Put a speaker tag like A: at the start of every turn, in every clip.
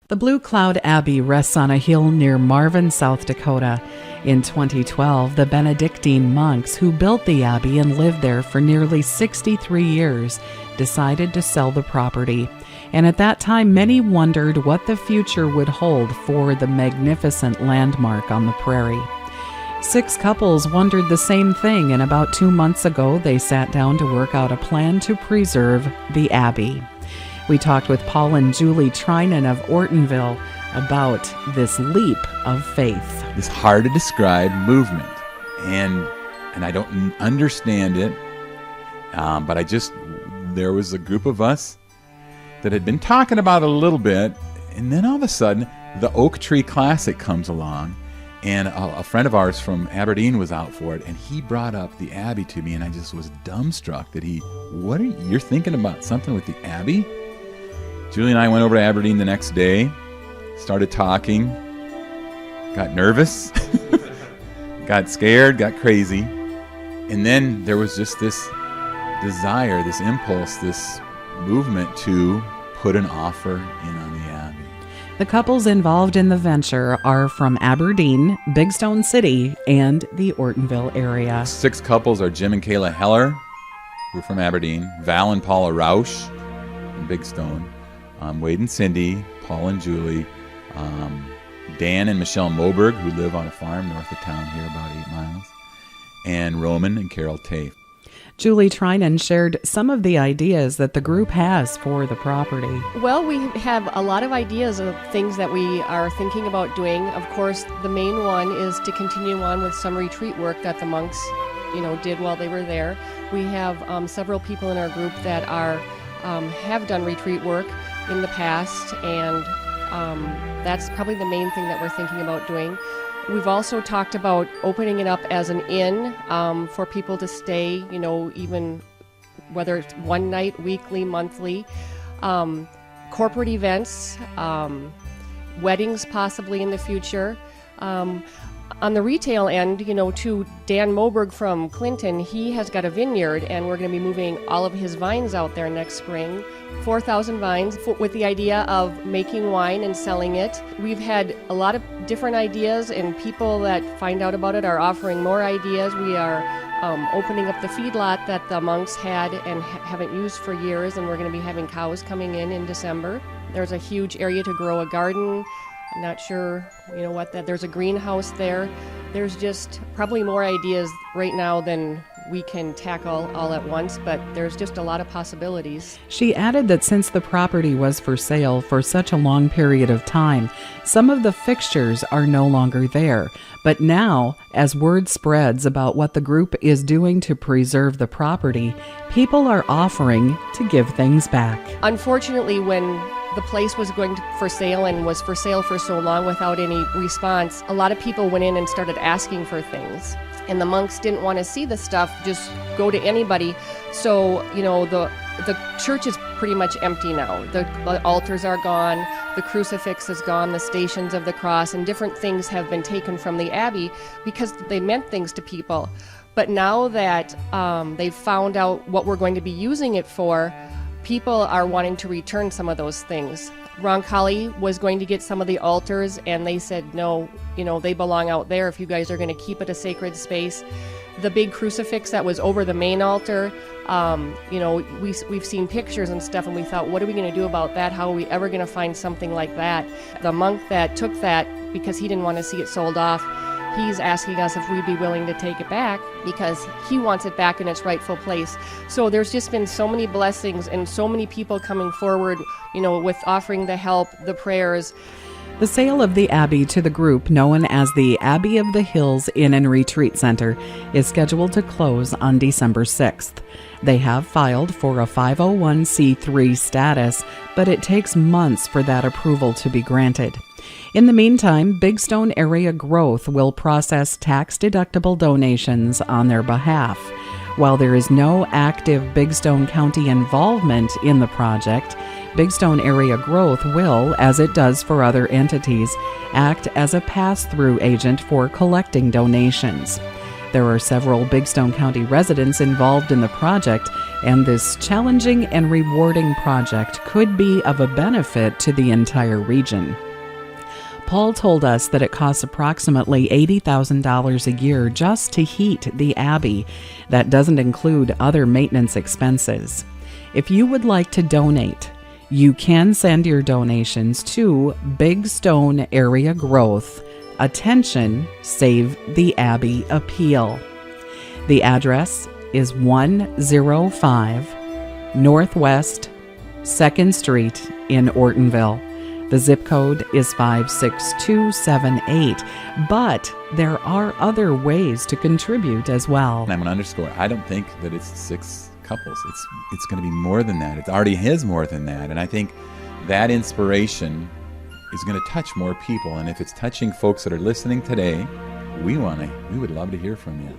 A: The Blue Cloud Abbey rests on a hill near Marvin, South Dakota. In 2012, the Benedictine monks who built the abbey and lived there for nearly 63 years decided to sell the property. And at that time, many wondered what the future would hold for the magnificent landmark on the prairie. 6 couples wondered the same thing, and about 2 months ago, they sat down to work out a plan to preserve the Abbey. We talked with Paul and Julie Trinan of Ortonville about this leap of faith.
B: This hard-to-describe movement, and I don't understand it, but there was a group of us that had been talking about it a little bit, and then all of a sudden, the Oak Tree Classic comes along, and a friend of ours from Aberdeen was out for it, and he brought up the Abbey to me, and I just was dumbstruck that you're thinking about something with the Abbey? Julie and I went over to Aberdeen the next day, started talking, got nervous, got scared, got crazy, and then there was just this desire, this impulse, this movement to put an offer in on the Abbey.
A: The couples involved in the venture are from Aberdeen, Big Stone City, and the Ortonville area.
B: 6 couples are Jim and Kayla Heller, who are from Aberdeen, Val and Paula Rausch from Big Stone, Wade and Cindy, Paul and Julie, Dan and Michelle Moberg, who live on a farm north of town here about 8 miles, and Roman and Carol Tafe.
A: Julie Trinan shared some of the ideas that the group has for the property.
C: Well, we have a lot of ideas of things that we are thinking about doing. Of course, the main one is to continue on with some retreat work that the monks, did while they were there. We have several people in our group that have done retreat work in the past, and that's probably the main thing that we're thinking about doing. We've also talked about opening it up as an inn for people to stay, even whether it's one night, weekly, monthly, corporate events, weddings possibly in the future. On the retail end, to Dan Moberg from Clinton, he has got a vineyard, and we're going to be moving all of his vines out there next spring. 4,000 vines with the idea of making wine and selling it. We've had a lot of different ideas, and people that find out about it are offering more ideas. We are opening up the feedlot that the monks had and haven't used for years, and we're going to be having cows coming in December. There's a huge area to grow a garden. I'm not sure, there's a greenhouse there. There's just probably more ideas right now than we can tackle all at once, but there's just a lot of possibilities.
A: She added that since the property was for sale for such a long period of time, some of the fixtures are no longer there. But now, as word spreads about what the group is doing to preserve the property, people are offering to give things back.
C: Unfortunately, when the place was going for sale and was for sale for so long without any response, a lot of people went in and started asking for things. And the monks didn't want to see the stuff just go to anybody. So, the church is pretty much empty now. The altars are gone, the crucifix is gone, the stations of the cross, and different things have been taken from the Abbey because they meant things to people. But now that they've found out what we're going to be using it for, people are wanting to return some of those things. Roncalli was going to get some of the altars, and they said, no, they belong out there if you guys are going to keep it a sacred space. The big crucifix that was over the main altar, we've seen pictures and stuff, and we thought, what are we going to do about that? How are we ever going to find something like that? The monk that took that, because he didn't want to see it sold off, he's asking us if we'd be willing to take it back because he wants it back in its rightful place. So there's just been so many blessings and so many people coming forward, with offering the help, the prayers.
A: The sale of the Abbey to the group known as the Abbey of the Hills Inn and Retreat Center is scheduled to close on December 6th. They have filed for a 501c3 status, but it takes months for that approval to be granted. In the meantime, Big Stone Area Growth will process tax-deductible donations on their behalf. While there is no active Big Stone County involvement in the project, Big Stone Area Growth will, as it does for other entities, act as a pass-through agent for collecting donations. There are several Big Stone County residents involved in the project, and this challenging and rewarding project could be of a benefit to the entire region. Paul told us that it costs approximately $80,000 a year just to heat the Abbey. That doesn't include other maintenance expenses. If you would like to donate, you can send your donations to Big Stone Area Growth. Attention, Save the Abbey Appeal. The address is 105 Northwest 2nd Street in Ortonville. The zip code is 56278, but there are other ways to contribute as well.
B: And I'm going to underscore, I don't think that it's 6 couples. It's going to be more than that. It already is more than that. And I think that inspiration is going to touch more people. And if it's touching folks that are listening today, we would love to hear from you.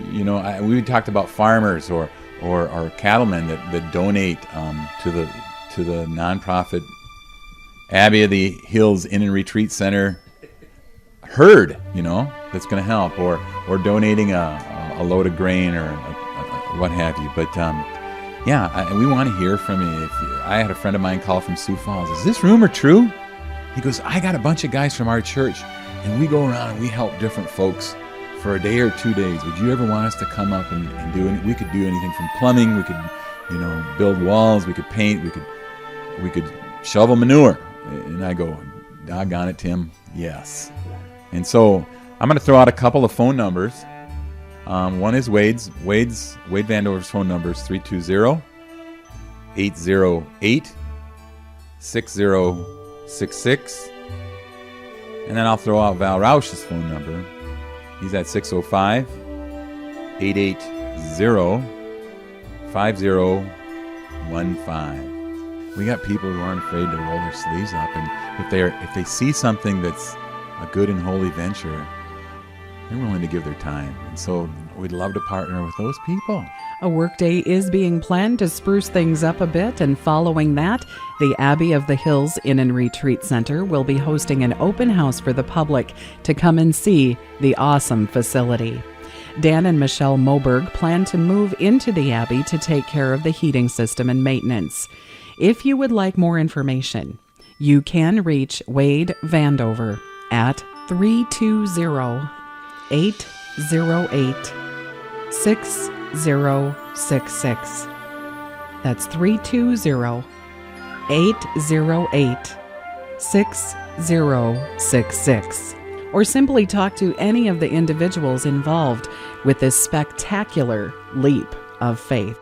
B: You know, we talked about farmers or cattlemen that donate to the nonprofit Abbey of the Hills Inn and Retreat Center herd, you know, that's going to help, or donating a load of grain or what have you. But we want to hear from you. I had a friend of mine call from Sioux Falls. Is this rumor true? He goes, I got a bunch of guys from our church, and we go around and we help different folks for a day or 2 days. Would you ever want us to come up and do it? We could do anything from plumbing. We could, build walls. We could paint. We could shovel manure. And I go, doggone it, Tim, yes. And so I'm going to throw out a couple of phone numbers. One is Wade Vandover's phone number is 320-808-6066. And then I'll throw out Val Roush's phone number. He's at 605-880-5015. We got people who aren't afraid to roll their sleeves up, and if they see something that's a good and holy venture, they're willing to give their time. And so we'd love to partner with those people.
A: A workday is being planned to spruce things up a bit, and following that, the Abbey of the Hills Inn and Retreat Center will be hosting an open house for the public to come and see the awesome facility. Dan and Michelle Moberg plan to move into the Abbey to take care of the heating system and maintenance. If you would like more information, you can reach Wade Vandover at 320-808-6066. That's 320-808-6066. Or simply talk to any of the individuals involved with this spectacular leap of faith.